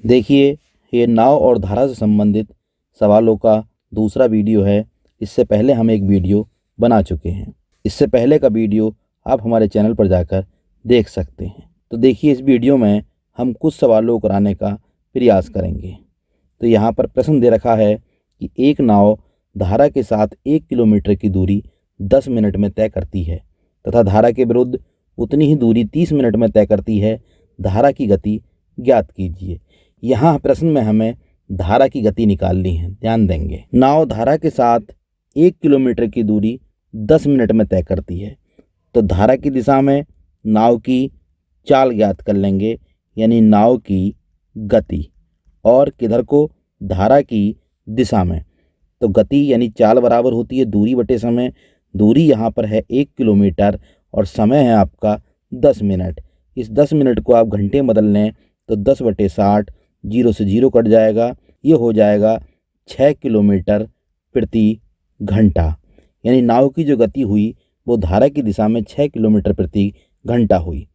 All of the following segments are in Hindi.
देखिए, ये नाव और धारा से संबंधित सवालों का दूसरा वीडियो है। इससे पहले हम एक वीडियो बना चुके हैं। इससे पहले का वीडियो आप हमारे चैनल पर जाकर देख सकते हैं। तो देखिए, इस वीडियो में हम कुछ सवालों को कराने का प्रयास करेंगे। तो यहाँ पर प्रश्न दे रखा है कि एक नाव धारा के साथ 1 किलोमीटर की दूरी 10 मिनट में तय करती है तथा धारा के विरुद्ध उतनी ही दूरी 30 मिनट में तय करती है। धारा की गति ज्ञात कीजिए। यहाँ प्रश्न में हमें धारा की गति निकालनी है। ध्यान देंगे, नाव धारा के साथ 1 किलोमीटर की दूरी 10 मिनट में तय करती है, तो धारा की दिशा में नाव की चाल ज्ञात कर लेंगे, यानी नाव की गति। और किधर को? धारा की दिशा में। तो गति यानी चाल बराबर होती है दूरी बटे समय। दूरी यहाँ पर है 1 किलोमीटर और समय है आपका 10 मिनट। इस 10 मिनट को आप घंटे में बदल लें तो 10/60, 0 से 0 कट जाएगा। ये हो जाएगा 6 किलोमीटर प्रति घंटा। यानी नाव की जो गति हुई वो धारा की दिशा में 6 किलोमीटर प्रति घंटा हुई।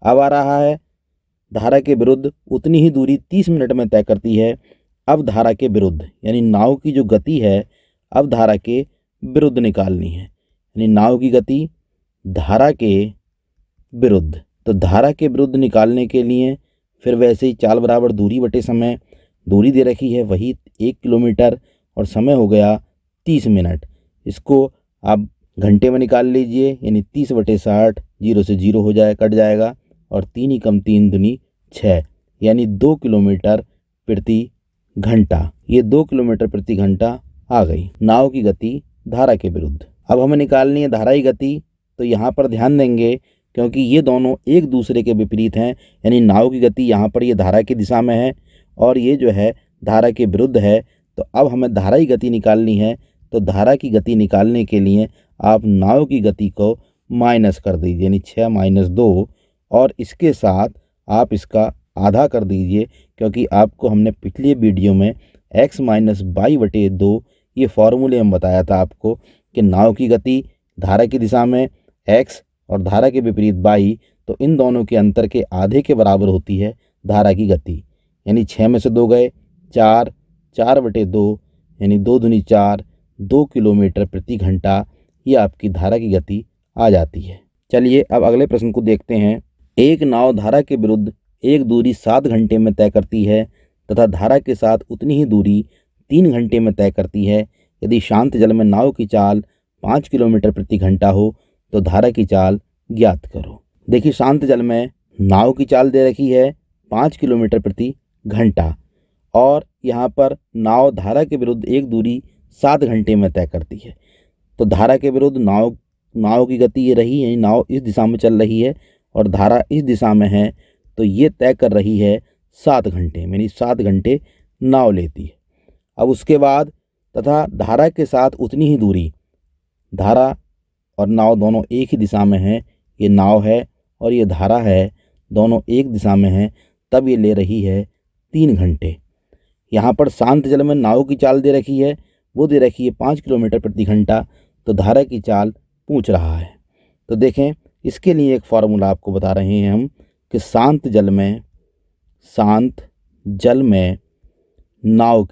अब आ रहा है, धारा के विरुद्ध उतनी ही दूरी 30 मिनट में तय करती है। अब धारा के विरुद्ध यानी नाव की जो गति है, अब धारा के विरुद्ध निकालनी है। यानी नाव की गति धारा के विरुद्ध। तो धारा के विरुद्ध निकालने के लिए फिर वैसे ही चाल बराबर दूरी बटे समय। दूरी दे रखी है वही 1 किलोमीटर और समय हो गया 30 मिनट। इसको आप घंटे में निकाल लीजिए, यानी 30/60, 0 से 0 हो जाए कट जाएगा और 3 ही कम 3 दूनी 6, यानी 2 किलोमीटर प्रति घंटा। ये 2 किलोमीटर प्रति घंटा आ गई नाव की गति धारा के विरुद्ध। अब हमें निकालनी है धारा की गति। तो यहाँ पर ध्यान देंगे, क्योंकि ये दोनों एक दूसरे के विपरीत हैं। यानी नाव की गति यहाँ पर ये धारा की दिशा में है और ये जो है धारा के विरुद्ध है। तो अब हमें धारा की गति निकालनी है। तो धारा की गति निकालने के लिए आप नाव की गति को माइनस कर दीजिए, यानी 6 - 2, और इसके साथ आप इसका आधा कर दीजिए, क्योंकि आपको हमने पिछले वीडियो में x - y/2 ये फॉर्मूले में बताया था आपको कि नाव की गति धारा की दिशा में x और धारा के विपरीत y, तो इन दोनों के अंतर के आधे के बराबर होती है धारा की गति। यानी 6 में से 2 गए 4, 4/2 यानी 2 दूनी 4, 2 किलोमीटर प्रति घंटा। ये आपकी धारा की गति आ जाती है। चलिए अब अगले प्रश्न को देखते हैं। एक नाव धारा के विरुद्ध एक दूरी 7 घंटे में तय करती है तथा धारा के साथ उतनी ही दूरी 3 घंटे में तय करती है। यदि शांत जल में नाव की चाल 5 किलोमीटर प्रति घंटा हो तो धारा की चाल ज्ञात करो। देखिए, शांत जल में नाव की चाल दे रखी है 5 किलोमीटर प्रति घंटा और यहाँ पर नाव धारा के विरुद्ध एक दूरी 7 घंटे में तय करती है। तो धारा के विरुद्ध नाव की गति ये रही, यानी नाव इस दिशा में चल रही है और धारा इस दिशा में है, तो ये तय कर रही है 7 घंटे में, यानी 7 घंटे नाव लेती है। अब उसके बाद तथा धारा के साथ उतनी ही दूरी, धारा और नाव दोनों एक ही दिशा में है, ये नाव है और ये धारा है, दोनों एक दिशा में है, तब ये ले रही है 3 घंटे। यहाँ पर शांत जल में नाव की चाल दे रखी है, वो दे रखी है 5 किलोमीटर प्रति घंटा, तो धारा की चाल पूछ रहा है। तो देखें, इसके लिए एक फार्मूला आपको बता रहे हैं हम कि शांत जल में नाव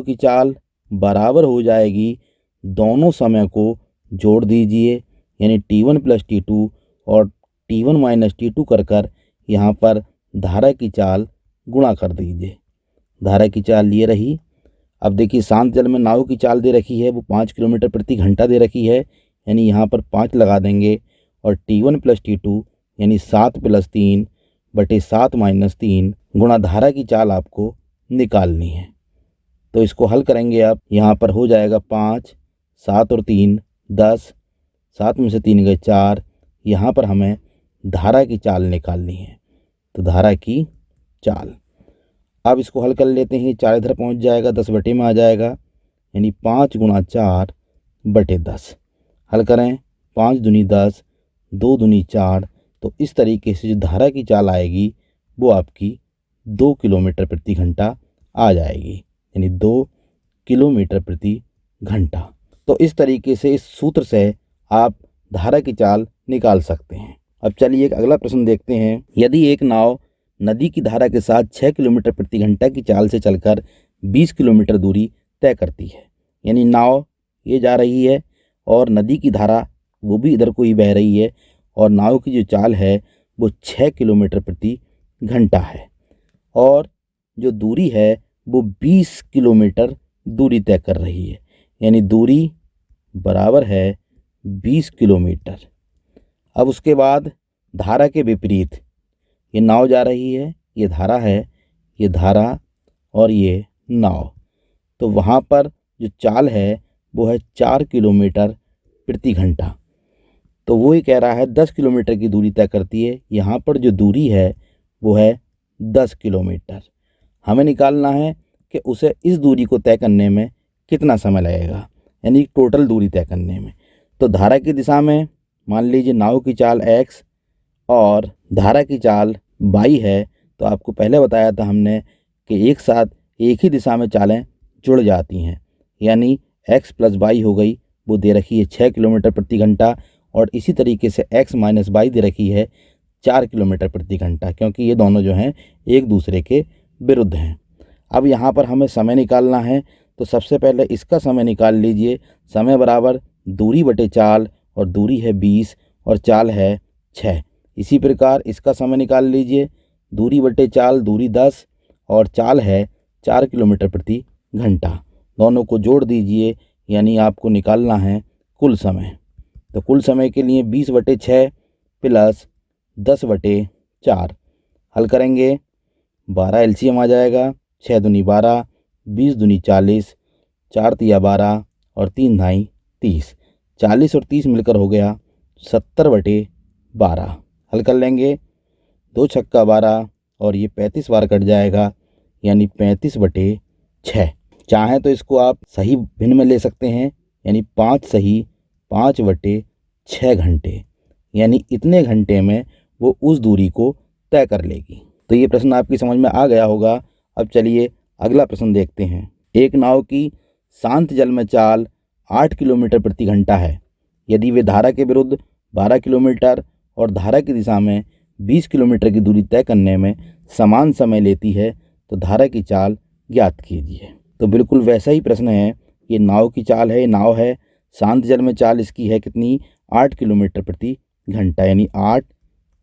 की चाल बराबर हो जाएगी, दोनों समय को जोड़ दीजिए, यानी T1 + T2 और T1 - T2 कर यहाँ पर धारा की चाल गुणा कर दीजिए। धारा की चाल ये रही। अब देखिए, शांत जल में नाव की चाल दे रखी है वो 5 किलोमीटर प्रति घंटा दे रखी है, यानी यहाँ पर 5 लगा देंगे और T1 + T2 यानी 7 + 3/7 - 3 गुणा धारा की चाल आपको निकालनी है। तो इसको हल करेंगे आप, यहाँ पर हो जाएगा 5, 7 और 3 10, 7 में से 3 गए 4। यहाँ पर हमें धारा की चाल निकालनी है। तो धारा की चाल, अब इसको हल कर लेते हैं। 4 इधर पहुँच जाएगा, 10 बटे में आ जाएगा, यानी 5 × 4/10। हल करें, 5 दूनी 10, 2 दूनी 4। तो इस तरीके से जो धारा की चाल आएगी वो आपकी 2 किलोमीटर प्रति घंटा आ जाएगी, यानी 2 किलोमीटर प्रति घंटा। तो इस तरीके से, इस सूत्र से आप धारा की चाल निकाल सकते हैं। अब चलिए एक अगला प्रश्न देखते हैं। यदि एक नाव नदी की धारा के साथ 6 किलोमीटर प्रति घंटा की चाल से चलकर 20 किलोमीटर दूरी तय करती है। यानी नाव ये जा रही है और नदी की धारा वो भी इधर को ही बह रही है और नाव की जो चाल है वो 6 किलोमीटर प्रति घंटा है और जो दूरी है वो 20 किलोमीटर दूरी तय कर रही है। यानी दूरी बराबर है 20 किलोमीटर। अब उसके बाद धारा के विपरीत ये नाव जा रही है, ये धारा है, ये धारा और ये नाव, तो वहाँ पर जो चाल है वो है 4 किलोमीटर प्रति घंटा। तो वो ही कह रहा है 10 किलोमीटर की दूरी तय करती है। यहाँ पर जो दूरी है वो है 10 किलोमीटर। हमें निकालना है कि उसे इस दूरी को तय करने में कितना समय लगेगा, यानी टोटल दूरी तय करने में। तो धारा की दिशा में मान लीजिए नाव की चाल x और धारा की चाल y है, तो आपको पहले बताया था हमने कि एक साथ एक ही दिशा में चालें जुड़ जाती हैं। यानी x + y हो गई, वो दे रखी है 6 किलोमीटर प्रति घंटा और इसी तरीके से x - y दे रखी है 4 किलोमीटर प्रति घंटा, क्योंकि ये दोनों जो हैं एक दूसरे के विरुद्ध हैं। अब यहाँ पर हमें समय निकालना है, तो सबसे पहले इसका समय निकाल लीजिए। समय बराबर दूरी बटे चाल और दूरी है 20 और चाल है 6। इसी प्रकार इसका समय निकाल लीजिए। दूरी बटे चाल, दूरी 10 और चाल है 4 किलोमीटर प्रति घंटा। दोनों को जोड़ दीजिए, यानी आपको निकालना है कुल समय। तो कुल समय के लिए 20/6 प्लस 10/4 हल करेंगे, 12 एलसीएम आ जाएगा। 6 दूनी 12, 20 दूनी 40, 4 तिया 12 और 3 धाई 30। 40 और 30 मिलकर हो गया 70/12। हल कर लेंगे, 2 छक्का 12 और ये 35 बार कट जाएगा, यानी 35/6। चाहें तो इसको आप सही भिन्न में ले सकते हैं, यानी 5 सही 5/6 घंटे, यानी इतने घंटे में वो उस दूरी को तय कर लेगी। तो ये प्रश्न आपकी समझ में आ गया होगा। अब चलिए अगला प्रश्न देखते हैं। एक नाव की शांत जल में चाल 8 किलोमीटर प्रति घंटा है। यदि वे धारा के विरुद्ध 12 किलोमीटर और धारा की दिशा में 20 किलोमीटर की दूरी तय करने में समान समय लेती है तो धारा की चाल ज्ञात कीजिए। तो बिल्कुल वैसा ही प्रश्न है। ये नाव की चाल है, ये नाव है, शांत जल में चाल इसकी है कितनी, 8 किलोमीटर प्रति घंटा, यानी 8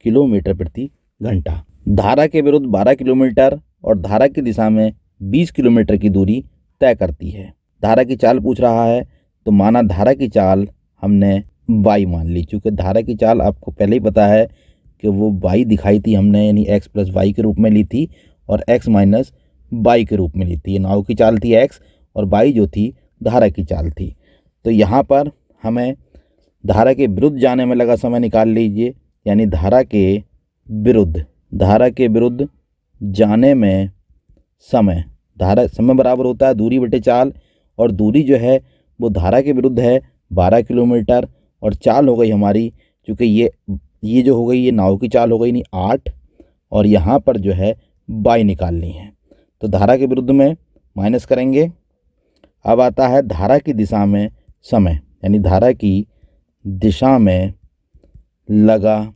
किलोमीटर प्रति घंटा। धारा के विरुद्ध 12 किलोमीटर और धारा की दिशा में 20 किलोमीटर की दूरी तय करती है। धारा की चाल पूछ रहा है, तो माना धारा की चाल हमने y मान ली। चूँकि धारा की चाल आपको पहले ही पता है कि वो y दिखाई थी हमने, यानी x + y के रूप में ली थी और x - y के रूप में ली थी। नाव की चाल थी x और y जो थी धारा की चाल थी। तो यहाँ पर हमें धारा के विरुद्ध जाने में लगा समय निकाल लीजिए, यानी धारा के विरुद्ध जाने में समय, धारा समय बराबर होता है दूरी बटे चाल, और दूरी जो है वो धारा के विरुद्ध है 12 किलोमीटर और चाल हो गई हमारी, चूँकि ये जो हो गई ये नाव की चाल हो गई, नहीं 8, और यहाँ पर जो है y निकालनी है। तो धारा के विरुद्ध में माइनस करेंगे। अब आता है धारा की दिशा में समय, यानी धारा की दिशा में लगा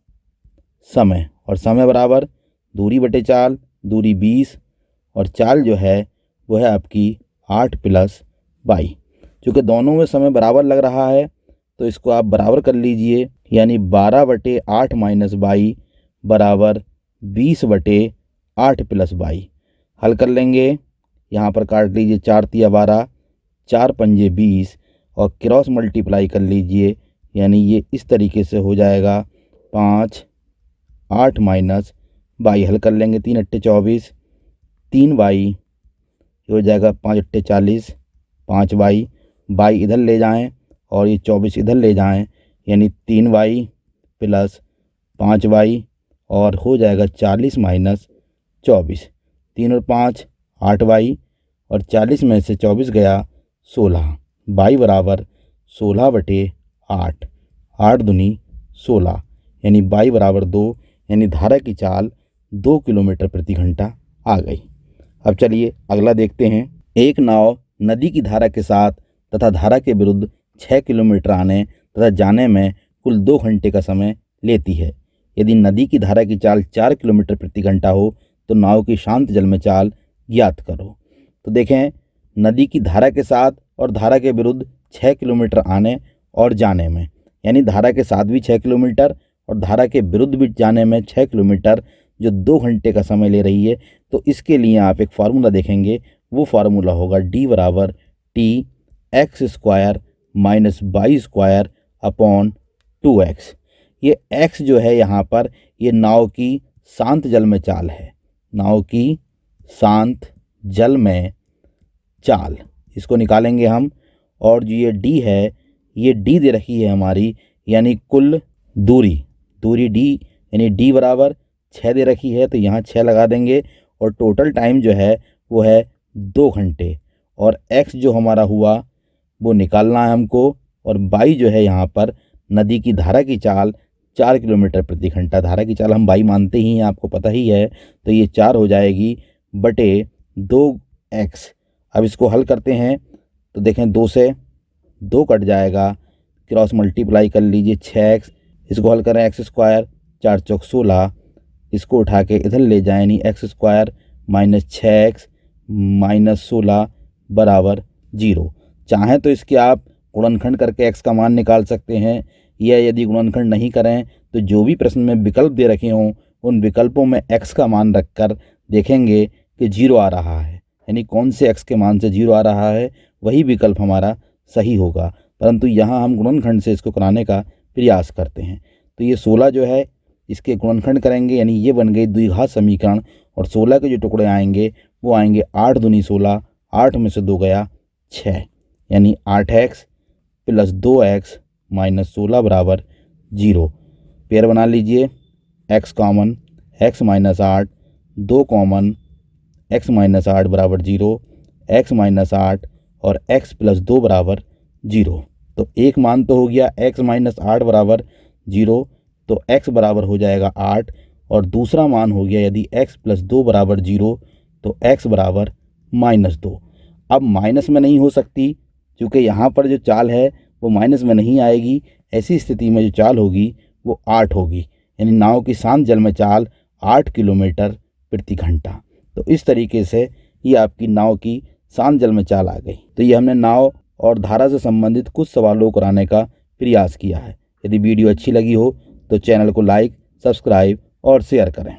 समय, और समय बराबर दूरी बटे चाल, दूरी 20 और चाल जो है वो है आपकी 8 + y। चूँकि दोनों में समय बराबर लग रहा है तो इसको आप बराबर कर लीजिए, यानी 12/8 - y बराबर 20/8 + y। हल कर लेंगे, यहाँ पर काट लीजिए, 4 तिया 12, 4 पंजे 20 और क्रॉस मल्टीप्लाई कर लीजिए, यानी ये इस तरीके से हो जाएगा 5 8 - y। हल कर लेंगे, 3 × 8 = 24, 3y हो जाएगा, 5 × 8 = 40, 5y। y इधर ले जाएं और ये 24 इधर ले जाएं, यानी 3y + 5y और हो जाएगा 40 - 24। 3 और 5 8y और 40 में से 24 गया 16। y बराबर 16/8, 8 दूनी 16, यानी y बराबर 2, यानी धारा की चाल 2 किलोमीटर प्रति घंटा आ गई। अब चलिए अगला देखते हैं। एक नाव नदी की धारा के साथ तथा धारा के विरुद्ध 6 किलोमीटर आने तथा जाने में कुल 2 घंटे का समय लेती है। यदि नदी की धारा की चाल 4 किलोमीटर प्रति घंटा हो तो नाव की शांत जल में चाल ज्ञात करो। तो देखें, नदी की धारा के साथ और धारा के विरुद्ध 6 किलोमीटर आने और जाने में, यानी धारा के साथ भी 6 किलोमीटर और धारा के विरुद्ध भी जाने में 6 किलोमीटर, जो 2 घंटे का समय ले रही है। तो इसके लिए आप एक फार्मूला देखेंगे, वो फार्मूला होगा D बराबर TX² minus y² upon 2x। ये x जो है यहाँ पर, ये नाव की शांत जल में चाल है, नाव की शांत जल में चाल, इसको निकालेंगे हम। और जो ये d है, ये d दे रखी है हमारी, यानी कुल दूरी d, यानी d बराबर 6 दे रखी है, तो यहाँ 6 लगा देंगे। और टोटल टाइम जो है वो है 2 घंटे। और x जो हमारा हुआ वो निकालना है हमको। और y जो है यहाँ पर नदी की धारा की चाल 4 किलोमीटर प्रति घंटा, धारा की चाल हम y मानते ही हैं, आपको पता ही है। तो ये 4 हो जाएगी बटे 2x। अब इसको हल करते हैं तो देखें, 2 से 2 कट जाएगा, क्रॉस मल्टीप्लाई कर लीजिए 6x। इसको हल करें, x² 4 चौक 16, इसको उठा के इधर ले जाएं, यानी x² माइनस 6x माइनस 16 बराबर 0। चाहें तो इसके आप गुणनखंड करके x का मान निकाल सकते हैं, या यदि गुणनखंड नहीं करें तो जो भी प्रश्न में विकल्प दे रखे हों उन विकल्पों में x का मान रखकर देखेंगे कि 0 आ रहा है, यानी कौन से x के मान से 0 आ रहा है वही विकल्प हमारा सही होगा। परंतु यहाँ हम गुणनखंड से इसको कराने का प्रयास करते हैं। तो ये 16 जो है इसके गुणनखंड करेंगे, यानी ये बन गई द्विघात समीकरण। और 16 के जो टुकड़े आएंगे वो आएंगे 8 दूनी 16, 8 में से 2 गया 6, यानी 8x प्लस 2x माइनस 16 बराबर 0। पेयर बना लीजिए, x common, x minus 8, 2 common, x minus 8 बराबर 0, x माइनस 8 और x प्लस 2 बराबर 0। तो एक मान तो हो गया x माइनस 8 बराबर 0, तो x बराबर हो जाएगा 8। और दूसरा मान हो गया, यदि x प्लस 2 बराबर 0 तो x बराबर माइनस 2। अब माइनस में नहीं हो सकती, क्योंकि यहाँ पर जो चाल है वो माइनस में नहीं आएगी। ऐसी स्थिति में जो चाल होगी वो 8 होगी, यानी नाव की शांत जल में चाल 8 किलोमीटर प्रति घंटा। तो इस तरीके से ये आपकी नाव की शांत जल में चाल आ गई। तो ये हमने नाव और धारा से संबंधित कुछ सवालों को कराने का प्रयास किया है। यदि वीडियो अच्छी लगी हो तो चैनल को लाइक, सब्सक्राइब और शेयर करें।